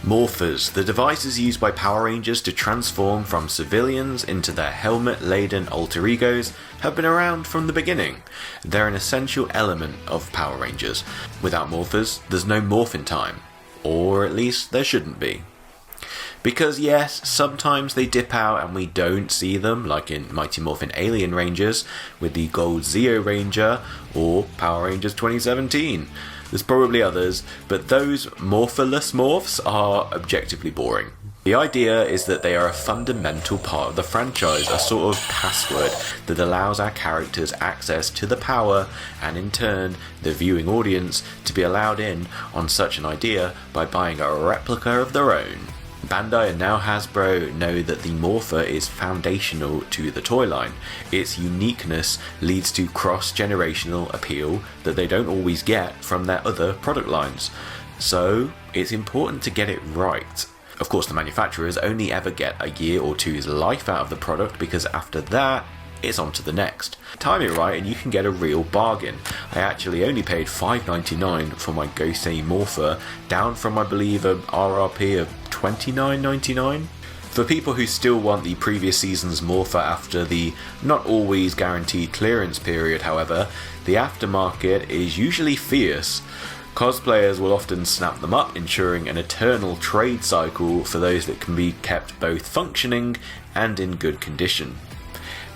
Morphers, the devices used by Power Rangers to transform from civilians into their helmet-laden alter egos, have been around from the beginning. They're an essential element of Power Rangers. Without Morphers, there's no Morphin Time. Or at least there shouldn't be. Because yes, sometimes they dip out and we don't see them, like in Mighty Morphin Alien Rangers with the Gold Zeo Ranger or Power Rangers 2017. There's probably others, but those morpherless morphs are objectively boring. The idea is that they are a fundamental part of the franchise, a sort of password that allows our characters access to the power and in turn the viewing audience to be allowed in on such an idea by buying a replica of their own. Bandai and now Hasbro know that the Morpher is foundational to the toy line. Its uniqueness leads to cross-generational appeal that they don't always get from their other product lines. So it's important to get it right. Of course, the manufacturers only ever get a year or two's life out of the product because after that, it's on to the next. Time it right and you can get a real bargain. I actually only paid $5.99 for my Gosei Morpher, down from I believe an RRP of $29.99. For people who still want the previous season's Morpher after the not always guaranteed clearance period, however, the aftermarket is usually fierce. Cosplayers will often snap them up, ensuring an eternal trade cycle for those that can be kept both functioning and in good condition.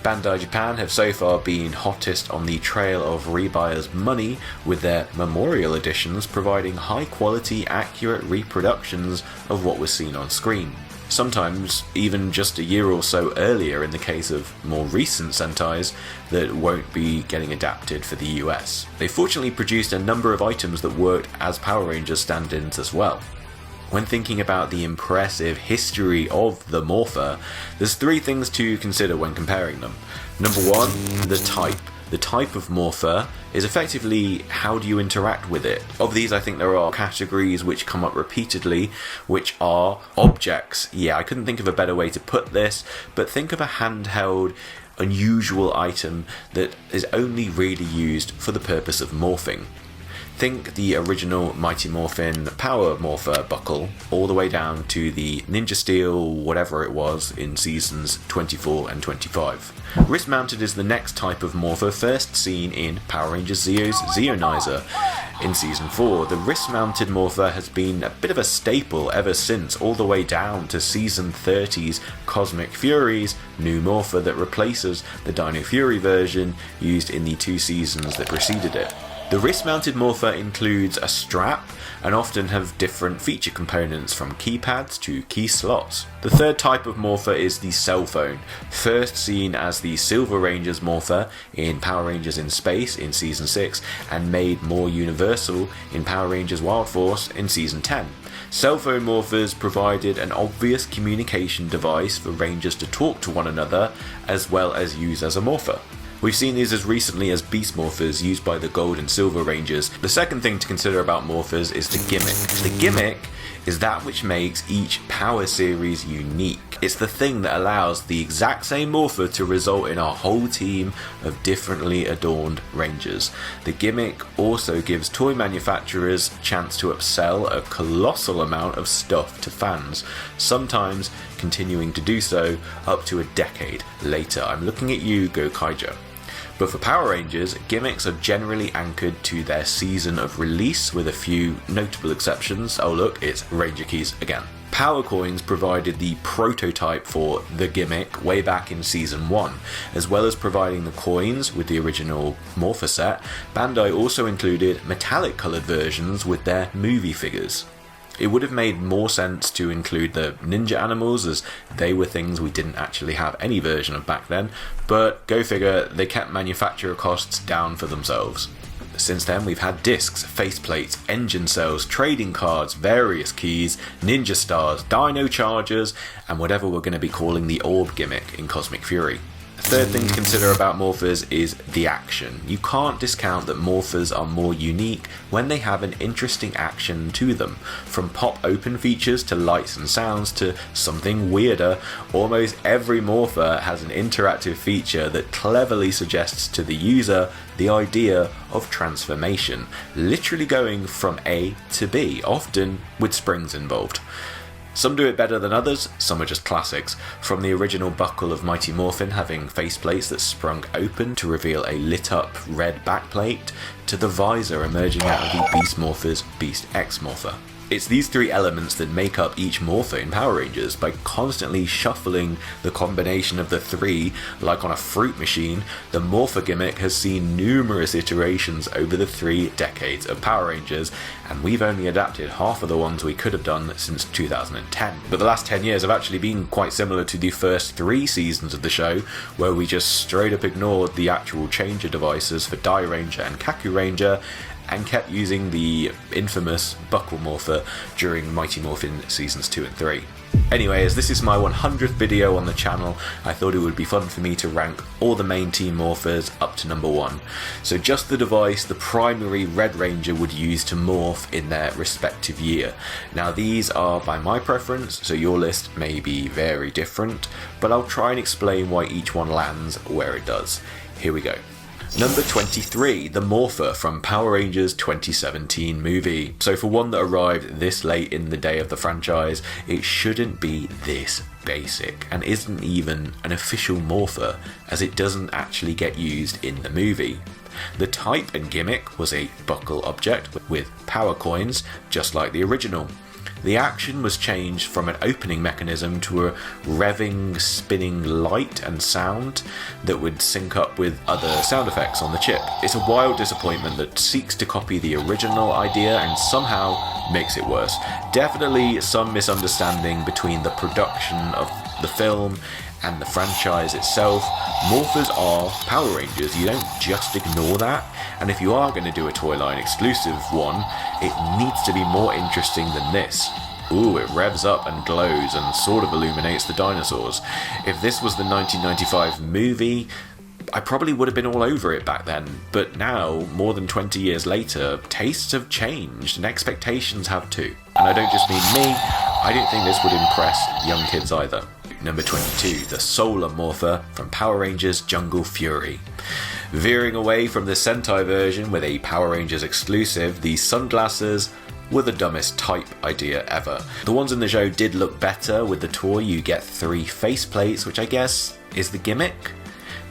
Bandai Japan have so far been hottest on the trail of rebuyers' money with their memorial editions providing high quality, accurate reproductions of what was seen on screen. Sometimes even just a year or so earlier in the case of more recent Sentais that won't be getting adapted for the US. They fortunately produced a number of items that worked as Power Rangers stand-ins as well. When thinking about the impressive history of the Morpher, there's three things to consider when comparing them. Number one, the type. The type of Morpher is effectively how do you interact with it. Of these, I think there are categories which come up repeatedly, which are objects. Yeah, I couldn't think of a better way to put this, but think of a handheld, unusual item that is only really used for the purpose of morphing. Think the original Mighty Morphin Power Morpher buckle, all the way down to the Ninja Steel whatever it was in seasons 24 and 25. Wrist mounted is the next type of Morpher first seen in Power Rangers Zeo's Zeonizer. In season 4, the wrist mounted Morpher has been a bit of a staple ever since, all the way down to season 30's Cosmic Fury's new Morpher that replaces the Dino Fury version used in the 2 seasons that preceded it. The wrist-mounted Morpher includes a strap and often have different feature components from keypads to key slots. The third type of Morpher is the cell phone, first seen as the Silver Rangers Morpher in Power Rangers in Space in Season 6 and made more universal in Power Rangers Wild Force in Season 10. Cell phone Morphers provided an obvious communication device for Rangers to talk to one another as well as use as a Morpher. We've seen these as recently as Beast Morphers used by the Gold and Silver Rangers. The second thing to consider about Morphers is the Gimmick. The Gimmick is that which makes each Power series unique. It's the thing that allows the exact same Morpher to result in a whole team of differently adorned Rangers. The Gimmick also gives toy manufacturers a chance to upsell a colossal amount of stuff to fans, sometimes continuing to do so up to a decade later. I'm looking at you, Gokaija. But for Power Rangers, gimmicks are generally anchored to their season of release with a few notable exceptions. Oh look, it's Ranger Keys again. Power Coins provided the prototype for the Gimmick way back in Season 1. As well as providing the coins with the original Morpher set, Bandai also included metallic coloured versions with their movie figures. It would have made more sense to include the ninja animals, as they were things we didn't actually have any version of back then, but go figure, they kept manufacturer costs down for themselves. Since then we've had discs, faceplates, engine cells, trading cards, various keys, ninja stars, dino chargers, and whatever we're going to be calling the orb gimmick in Cosmic Fury. Third thing to consider about morphers is the action. You can't discount that morphers are more unique when they have an interesting action to them. From pop open features to lights and sounds to something weirder, almost every morpher has an interactive feature that cleverly suggests to the user the idea of transformation, literally going from A to B, often with springs involved. Some do it better than others, some are just classics, from the original buckle of Mighty Morphin having faceplates that sprung open to reveal a lit up red backplate, to the visor emerging out of the Beast Morpher's Beast X Morpher. It's these three elements that make up each morpher in Power Rangers. By constantly shuffling the combination of the three, like on a fruit machine, the Morpher gimmick has seen numerous iterations over the 3 decades of Power Rangers, and we've only adapted half of the ones we could have done since 2010. But the last 10 years have actually been quite similar to the first 3 seasons of the show, where we just straight up ignored the actual changer devices for Die Ranger and Kaku Ranger, and kept using the infamous Buckle Morpher during Mighty Morphin Seasons 2 and 3. Anyway, as this is my 100th video on the channel, I thought it would be fun for me to rank all the main team morphers up to number 1. So just the device the primary Red Ranger would use to morph in their respective year. Now these are by my preference, so your list may be very different, but I'll try and explain why each one lands where it does. Here we go. Number 23, the Morpher from Power Rangers 2017 movie. So for one that arrived this late in the day of the franchise, it shouldn't be this basic, and isn't even an official Morpher, as it doesn't actually get used in the movie. The type and gimmick was a buckle object with power coins, just like the original. The action was changed from an opening mechanism to a revving, spinning light and sound that would sync up with other sound effects on the chip. It's a wild disappointment that seeks to copy the original idea and somehow makes it worse. Definitely some misunderstanding between the production of the film and the franchise itself. Morphers are Power Rangers, you don't just ignore that, and if you are going to do a toy line exclusive one, it needs to be more interesting than this. Ooh, it revs up and glows and sort of illuminates the dinosaurs. If this was the 1995 movie, I probably would have been all over it back then, but now, more than 20 years later, tastes have changed and expectations have too. And I don't just mean me, I don't think this would impress young kids either. Number 22, the Solar Morpher from Power Rangers Jungle Fury. Veering away from the Sentai version with a Power Rangers exclusive, the sunglasses were the dumbest type idea ever. The ones in the show did look better. With the toy you get 3 faceplates, which I guess is the gimmick.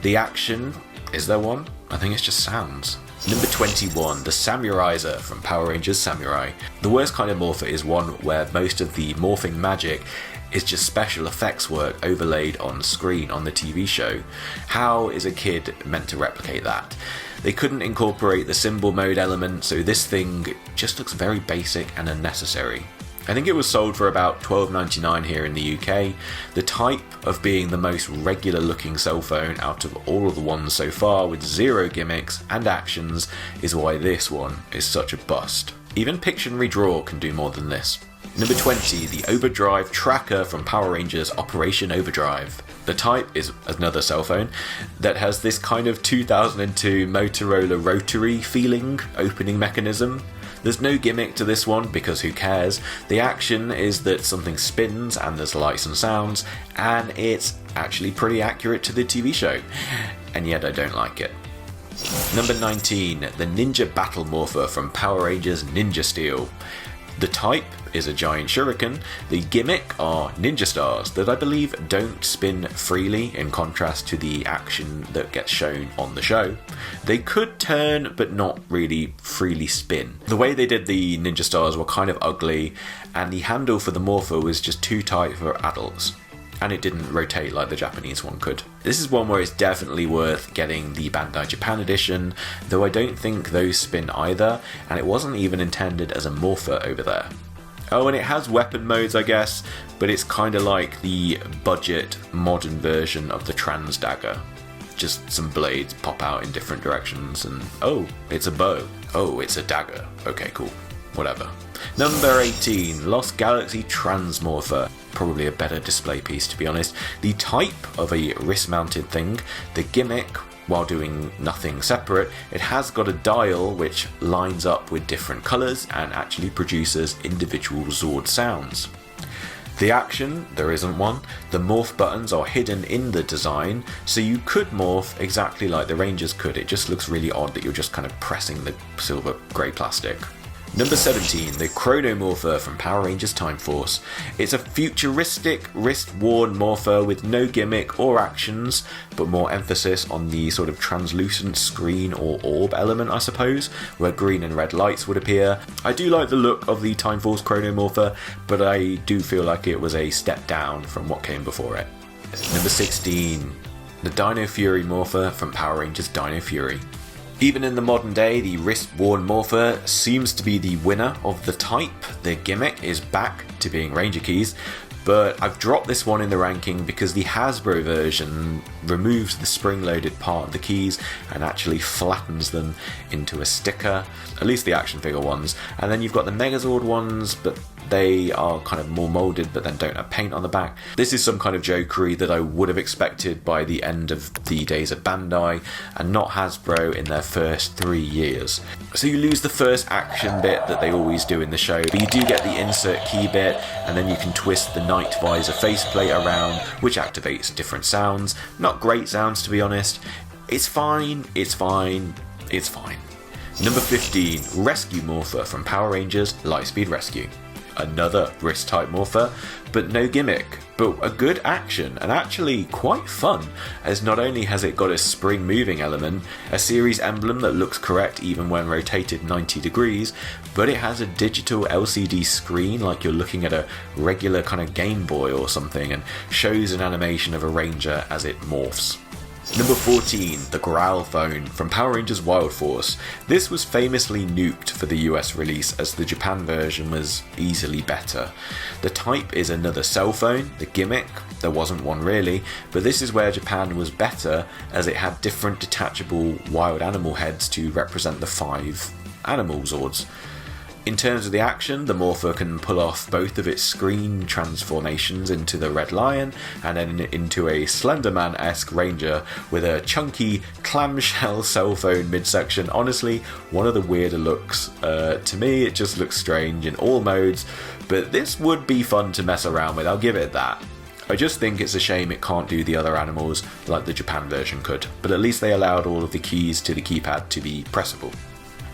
The action, is there one? I think it's just sounds. Number 21, the Samurizer from Power Rangers Samurai. The worst kind of morpher is one where most of the morphing magic is just special effects work overlaid on screen on the TV show. How is a kid meant to replicate that? They couldn't incorporate the symbol mode element, so this thing just looks very basic and unnecessary. I think it was sold for about $12.99 here in the UK. The type of being the most regular looking cell phone out of all of the ones so far, with 0 gimmicks and actions, is why this one is such a bust. Even Pictionary Draw can do more than this. Number 20, the Overdrive Tracker from Power Rangers Operation Overdrive. The type is another cell phone that has this kind of 2002 Motorola rotary feeling opening mechanism. There's no gimmick to this one because who cares? The action is that something spins and there's lights and sounds, and it's actually pretty accurate to the TV show, and yet I don't like it. Number 19, the Ninja Battle Morpher from Power Rangers Ninja Steel. The type is a giant shuriken. The gimmick are ninja stars that I believe don't spin freely, in contrast to the action that gets shown on the show. They could turn but not really freely spin. The way they did the ninja stars were kind of ugly, and the handle for the morpher was just too tight for adults, and it didn't rotate like the Japanese one could. This is one where it's definitely worth getting the Bandai Japan edition, though I don't think those spin either, and it wasn't even intended as a morpher over there. Oh, and it has weapon modes, I guess, but it's kind of like the budget modern version of the Trans Dagger. Just some blades pop out in different directions, and oh, it's a bow. Oh, it's a dagger. Okay, cool. whatever. Number 18, Lost Galaxy Transmorpher. Probably a better display piece, to be honest. The type of a wrist-mounted thing, the gimmick, while doing nothing separate, it has got a dial which lines up with different colours and actually produces individual Zord sounds. The action, there isn't one. The morph buttons are hidden in the design, so you could morph exactly like the Rangers could. It just looks really odd that you're just kind of pressing the silver grey plastic. Number 17, the Chrono Morpher from Power Rangers Time Force. It's a futuristic, wrist-worn morpher with no gimmick or actions, but more emphasis on the sort of translucent screen or orb element, I suppose, where green and red lights would appear. I do like the look of the Time Force Chrono Morpher, but I do feel like it was a step down from what came before it. Number 16, the Dino Fury Morpher from Power Rangers Dino Fury. Even in the modern day, the wrist-worn Morpher seems to be the winner of the type. The gimmick is back to being Ranger keys, but I've dropped this one in the ranking because the Hasbro version removes the spring-loaded part of the keys and actually flattens them into a sticker, at least the action figure ones. And then you've got the Megazord ones, but they are kind of more moulded but then don't have paint on the back. This is some kind of jokery that I would have expected by the end of the days of Bandai and not Hasbro in their first 3 years. So you lose the first action bit that they always do in the show, but you do get the insert key bit, and then you can twist the Night Visor faceplate around, which activates different sounds. Not great sounds, to be honest. It's fine, it's fine, it's fine. Number 15, Rescue Morpher from Power Rangers Lightspeed Rescue. Another wrist type morpher, but no gimmick, but a good action and actually quite fun, as not only has it got a spring moving element, a series emblem that looks correct even when rotated 90 degrees, but it has a digital LCD screen like you're looking at a regular kind of Game Boy or something, and shows an animation of a ranger as it morphs. Number 14, the Growl Phone from Power Rangers Wild Force. This was famously nuked for the US release as the Japan version was easily better. The type is another cell phone, the gimmick, there wasn't one really, but this is where Japan was better as it had different detachable wild animal heads to represent the 5 animal Zords. In terms of the action, the Morpher can pull off both of its screen transformations into the Red Lion and then into a Slenderman-esque Ranger with a chunky clamshell cell phone midsection. Honestly, one of the weirder looks. To me, it just looks strange in all modes, but this would be fun to mess around with, I'll give it that. I just think it's a shame it can't do the other animals like the Japan version could, but at least they allowed all of the keys to the keypad to be pressable.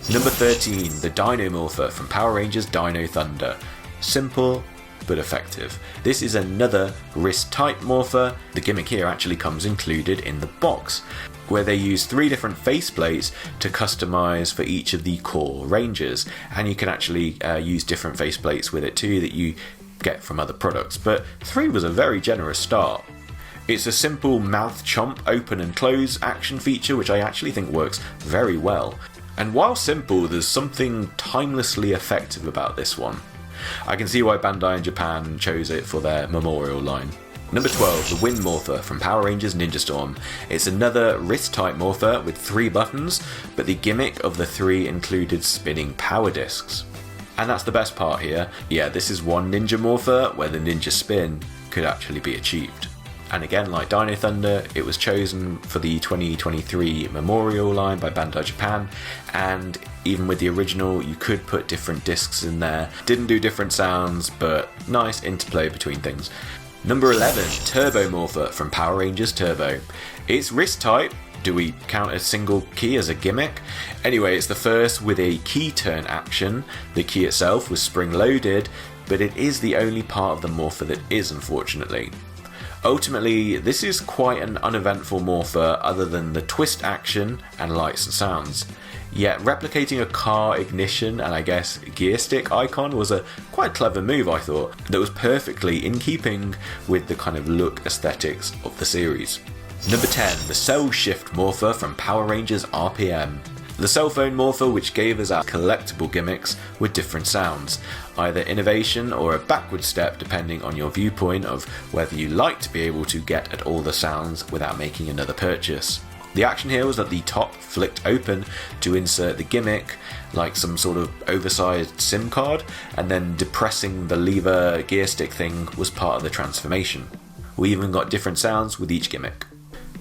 Number 13, the Dino Morpher from Power Rangers Dino Thunder. Simple, but effective. This is another wrist type morpher. The gimmick here actually comes included in the box, where they use 3 different faceplates to customize for each of the core Rangers, and you can actually use different faceplates with it too that you get from other products, but 3 was a very generous start. It's a simple mouth chomp open and close action feature which I actually think works very well. And while simple, there's something timelessly effective about this one. I can see why Bandai in Japan chose it for their memorial line. Number 12, the Wind Morpher from Power Rangers Ninja Storm. It's another wrist-type morpher with 3 buttons, but the gimmick of the 3 included spinning power discs. And that's the best part here. Yeah, this is one Ninja Morpher where the Ninja Spin could actually be achieved. And again, like Dino Thunder, it was chosen for the 2023 Memorial line by Bandai Japan, and even with the original, you could put different discs in there. Didn't do different sounds, but nice interplay between things. Number 11, Turbo Morpher from Power Rangers Turbo. It's wrist type. Do we count a single key as a gimmick? Anyway, it's the first with a key turn action. The key itself was spring loaded, but it is the only part of the morpher that is, unfortunately. Ultimately, this is quite an uneventful morpher other than the twist action and lights and sounds. Yet replicating a car ignition and I guess gear stick icon was a quite clever move, I thought, that was perfectly in keeping with the kind of look aesthetics of the series. Number 10, the Cell Shift Morpher from Power Rangers RPM. The cell phone morpher which gave us our collectible gimmicks with different sounds, either innovation or a backward step depending on your viewpoint of whether you like to be able to get at all the sounds without making another purchase. The action here was that the top flicked open to insert the gimmick, like some sort of oversized SIM card, and then depressing the lever gear stick thing was part of the transformation. We even got different sounds with each gimmick.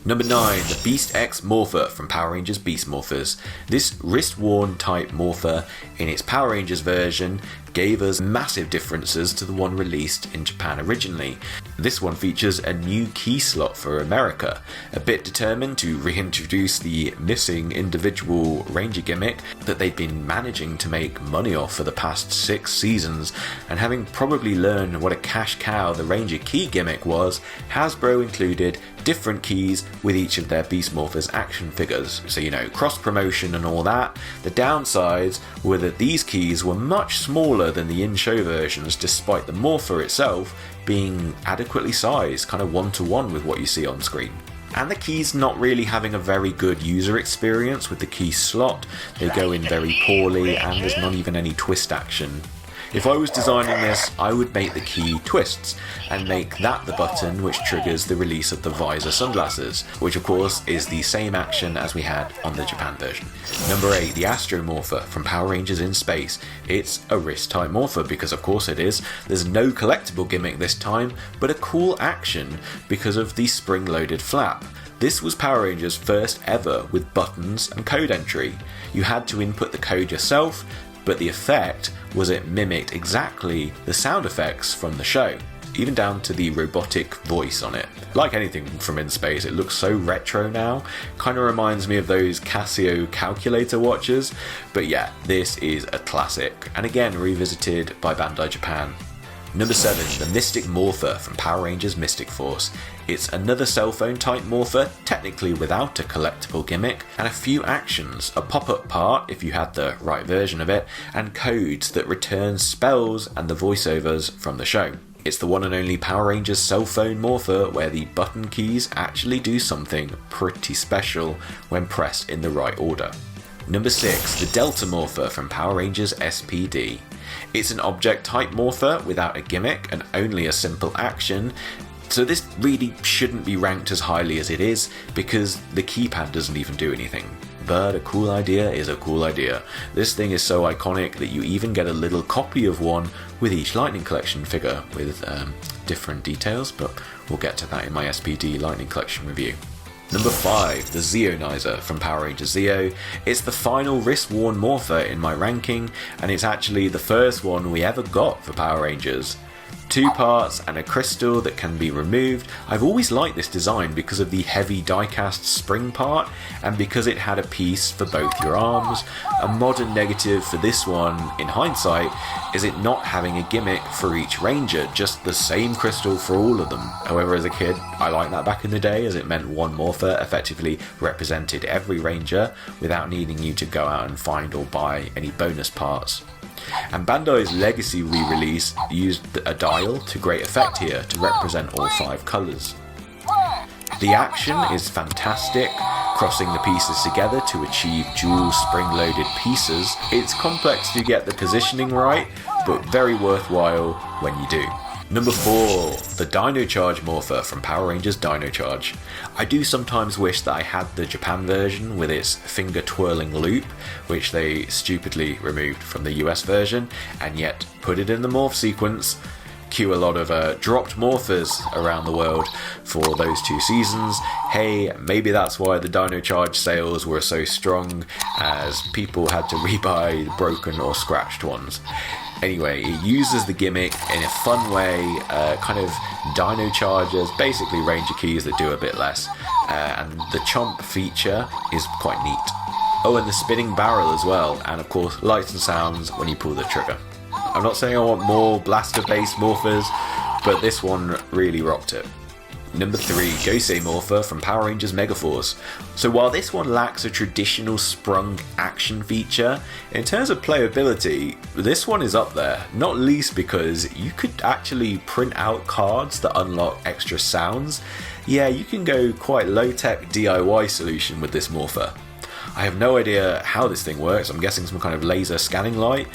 Number 9, the Beast X Morpher from Power Rangers Beast Morphers. This wrist-worn type Morpher in its Power Rangers version gave us massive differences to the one released in Japan originally. This one features a new key slot for America, a bit determined to reintroduce the missing individual Ranger gimmick that they'd been managing to make money off for the past 6 seasons, and having probably learned what a cash cow the Ranger key gimmick was, Hasbro included different keys with each of their Beast Morphers action figures. So, you know, cross promotion and all that. The downsides were that these keys were much smaller than the in-show versions, despite the Morpher itself being adequately sized, kind of one-to-one with what you see on screen. And the keys not really having a very good user experience with the key slot. They go in very poorly and there's not even any twist action. If I was designing this, I would make the key twists and make that the button which triggers the release of the visor sunglasses, which of course is the same action as we had on the Japan version. Number 8, the Astro Morpher from Power Rangers in Space. It's a wrist type Morpher because of course it is. There's no collectible gimmick this time, but a cool action because of the spring-loaded flap. This was Power Rangers' first ever with buttons and code entry. You had to input the code yourself, but the effect was it mimicked exactly the sound effects from the show, even down to the robotic voice on it. Like anything from In Space, it looks so retro now, kind of reminds me of those Casio calculator watches, but yeah, this is a classic, and again revisited by Bandai Japan. Number 7, the Mystic Morpher from Power Rangers Mystic Force. It's another cell phone type Morpher, technically without a collectible gimmick, and a few actions, a pop-up part if you had the right version of it, and codes that return spells and the voiceovers from the show. It's the one and only Power Rangers cell phone Morpher where the button keys actually do something pretty special when pressed in the right order. Number 6, the Delta Morpher from Power Rangers SPD. It's an object type Morpher without a gimmick and only a simple action, so this really shouldn't be ranked as highly as it is because the keypad doesn't even do anything. But a cool idea is a cool idea. This thing is so iconic that you even get a little copy of one with each Lightning Collection figure with different details, but we'll get to that in my SPD Lightning Collection review. Number 5, the Zeonizer from Power Rangers Zeo. It's the final wrist-worn Morpher in my ranking, and it's actually the first one we ever got for Power Rangers. 2 parts and a crystal that can be removed. I've always liked this design because of the heavy die-cast spring part and because it had a piece for both your arms. A modern negative for this one, in hindsight, is it not having a gimmick for each ranger, just the same crystal for all of them. However, as a kid, I liked that back in the day as it meant one Morpher effectively represented every ranger without needing you to go out and find or buy any bonus parts. And Bandai's Legacy re-release used a dial to great effect here to represent all 5 colours. The action is fantastic, crossing the pieces together to achieve dual spring-loaded pieces. It's complex to get the positioning right, but very worthwhile when you do. Number 4, the Dino Charge Morpher from Power Rangers Dino Charge. I do sometimes wish that I had the Japan version with its finger twirling loop, which they stupidly removed from the US version, and yet put it in the morph sequence. Cue a lot of dropped morphers around the world for those 2 seasons. Hey, maybe that's why the Dino Charge sales were so strong, as people had to rebuy broken or scratched ones. Anyway, it uses the gimmick in a fun way, kind of Dino Chargers, basically Ranger keys that do a bit less, and the chomp feature is quite neat. Oh, and the spinning barrel as well, and of course lights and sounds when you pull the trigger. I'm not saying I want more blaster-based morphers, but this one really rocked it. Number 3, Gosei Morpher from Power Rangers Megaforce. So while this one lacks a traditional sprung action feature, in terms of playability, this one is up there, not least because you could actually print out cards that unlock extra sounds. Yeah, you can go quite low-tech DIY solution with this Morpher. I have no idea how this thing works, I'm guessing some kind of laser scanning light,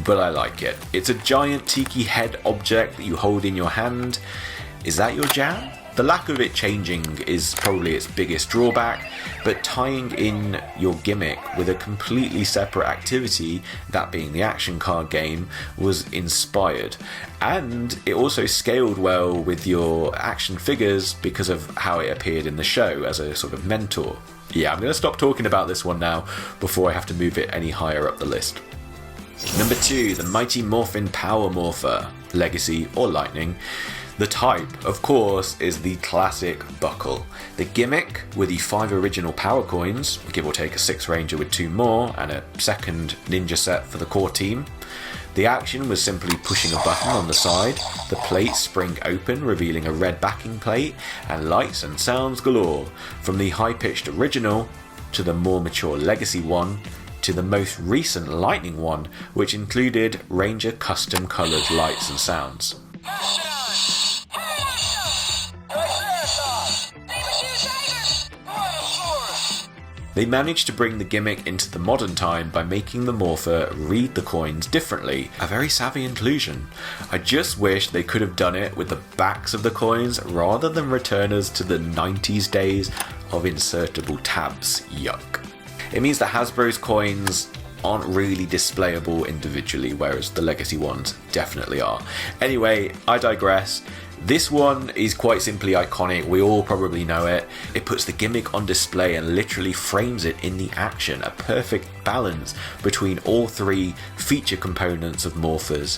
but I like it. It's a giant tiki head object that you hold in your hand. Is that your jam? The lack of it changing is probably its biggest drawback, but tying in your gimmick with a completely separate activity, that being the action card game, was inspired. And it also scaled well with your action figures because of how it appeared in the show as a sort of mentor. Yeah, I'm going to stop talking about this one now before I have to move it any higher up the list. Number 2, the mighty Morphin Power Morpher, Legacy or Lightning. The type, of course, is the classic buckle. The gimmick, with the 5 original power coins, give or take a 6 ranger with 2 more, and a second ninja set for the core team. The action was simply pushing a button on the side, the plates spring open revealing a red backing plate, and lights and sounds galore, from the high-pitched original, to the more mature Legacy one, to the most recent Lightning one, which included Ranger custom coloured lights and sounds. They managed to bring the gimmick into the modern time by making the Morpher read the coins differently, a very savvy inclusion. I just wish they could have done it with the backs of the coins rather than return us to the 90s days of insertable tabs. Yuck. It means that Hasbro's coins aren't really displayable individually, whereas the Legacy ones definitely are. Anyway, I digress. This one is quite simply iconic, we all probably know it. It puts the gimmick on display and literally frames it in the action, a perfect balance between all 3 feature components of Morphers.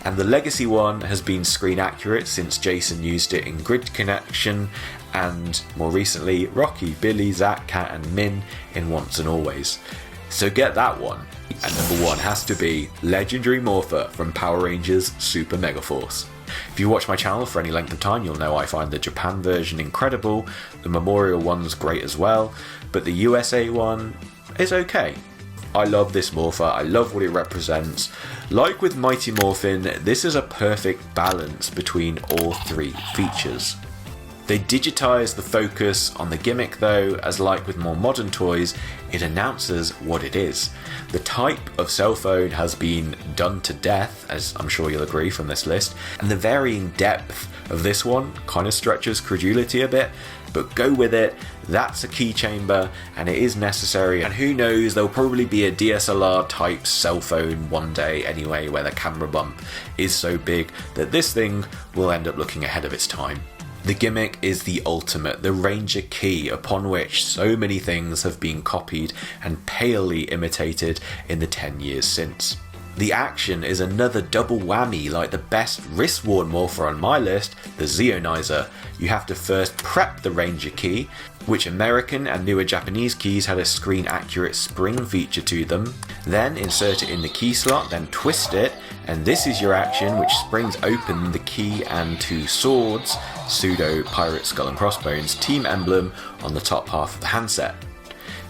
And the Legacy one has been screen accurate since Jason used it in Grid Connection, and more recently Rocky, Billy, Zach, Kat and Min in Once and Always. So get that one. And number 1 has to be Legendary Morpher from Power Rangers Super Mega Force. If you watch my channel for any length of time, you'll know I find the Japan version incredible, the Memorial one's great as well, but the USA one is okay. I love this Morpher, I love what it represents. Like with Mighty Morphin, this is a perfect balance between all 3 features. They digitise the focus on the gimmick though, as like with more modern toys, it announces what it is. The type of cell phone has been done to death, as I'm sure you'll agree from this list, and the varying depth of this one kind of stretches credulity a bit, but go with it, that's a key chamber and it is necessary, and who knows, there'll probably be a DSLR type cell phone one day anyway, where the camera bump is so big that this thing will end up looking ahead of its time. The gimmick is the ultimate, the Ranger key upon which so many things have been copied and palely imitated in the 10 years since. The action is another double whammy, like the best wrist-worn Morpher on my list, the Zeonizer. You have to first prep the Ranger key, which American and newer Japanese keys had a screen accurate spring feature to them, then insert it in the key slot, then twist it, and this is your action, which springs open the key and 2 swords, pseudo pirate skull and crossbones team emblem on the top half of the handset.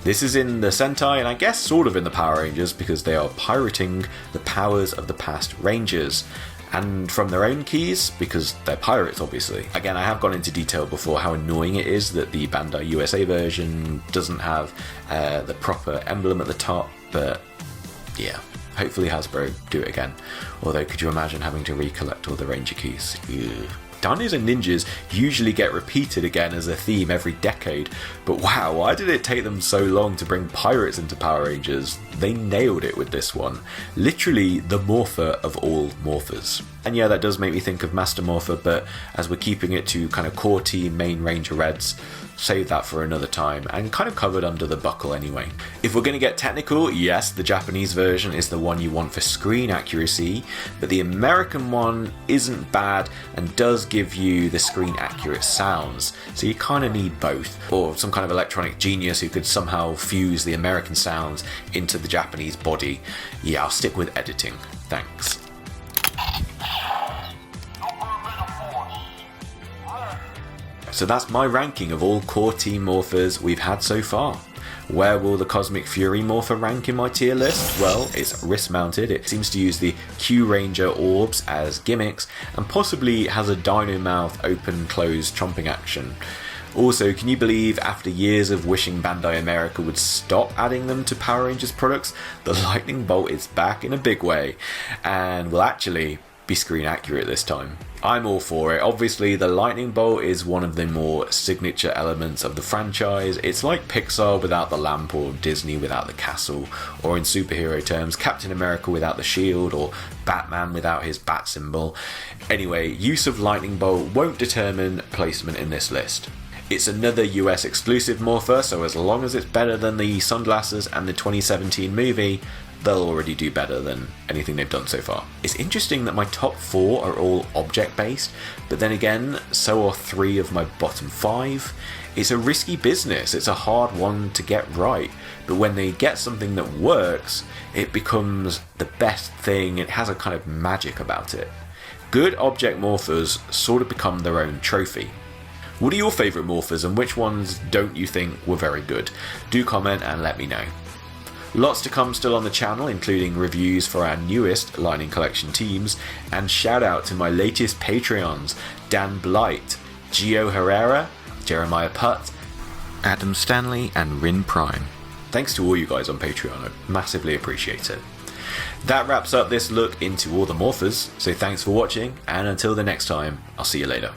This is in the Sentai and I guess sort of in the Power Rangers because they are pirating the powers of the past Rangers, and from their own keys because they're pirates obviously. Again, I have gone into detail before how annoying it is that the Bandai USA version doesn't have the proper emblem at the top, but yeah, hopefully Hasbro do it again. Although could you imagine having to recollect all the Ranger keys? Ew. Dinos and ninjas usually get repeated again as a theme every decade, but wow, why did it take them so long to bring pirates into Power Rangers? They nailed it with this one. Literally the Morpher of all Morphers. And yeah, that does make me think of Master Morpher, but as we're keeping it to kind of core team main Ranger Reds, save that for another time, and kind of covered under the buckle anyway. If we're going to get technical, yes, the Japanese version is the one you want for screen accuracy, but the American one isn't bad and does give you the screen accurate sounds, so you kind of need both, or some kind of electronic genius who could somehow fuse the American sounds into the Japanese body. Yeah, I'll stick with editing, thanks. So that's my ranking of all core team Morphers we've had so far. Where will the Cosmic Fury Morpher rank in my tier list? Well, it's wrist mounted, it seems to use the Q Ranger orbs as gimmicks, and possibly has a Dino Mouth open-close chomping action. Also, can you believe after years of wishing Bandai America would stop adding them to Power Rangers products, the Lightning Bolt is back in a big way, and well actually, be screen accurate this time. I'm all for it. Obviously, the lightning bolt is one of the more signature elements of the franchise. It's like Pixar without the lamp, or Disney without the castle, or in superhero terms, Captain America without the shield, or Batman without his bat symbol. Anyway, use of lightning bolt won't determine placement in this list. It's another US exclusive Morpher, so as long as it's better than the sunglasses and the 2017 movie, they'll already do better than anything they've done so far. It's interesting that my top 4 are all object based, but then again, so are 3 of my bottom 5. It's a risky business, it's a hard one to get right, but when they get something that works, it becomes the best thing. It has a kind of magic about it. Good object morphers sort of become their own trophy. What are your favourite morphers, and which ones don't you think were very good? Do comment and let me know. Lots to come still on the channel, including reviews for our newest Lightning Collection teams, and shout out to my latest Patreons, Dan Blight, Gio Herrera, Jeremiah Putt, Adam Stanley and Rin Prime. Thanks to all you guys on Patreon, I massively appreciate it. That wraps up this look into all the morphers, so thanks for watching, and until the next time, I'll see you later.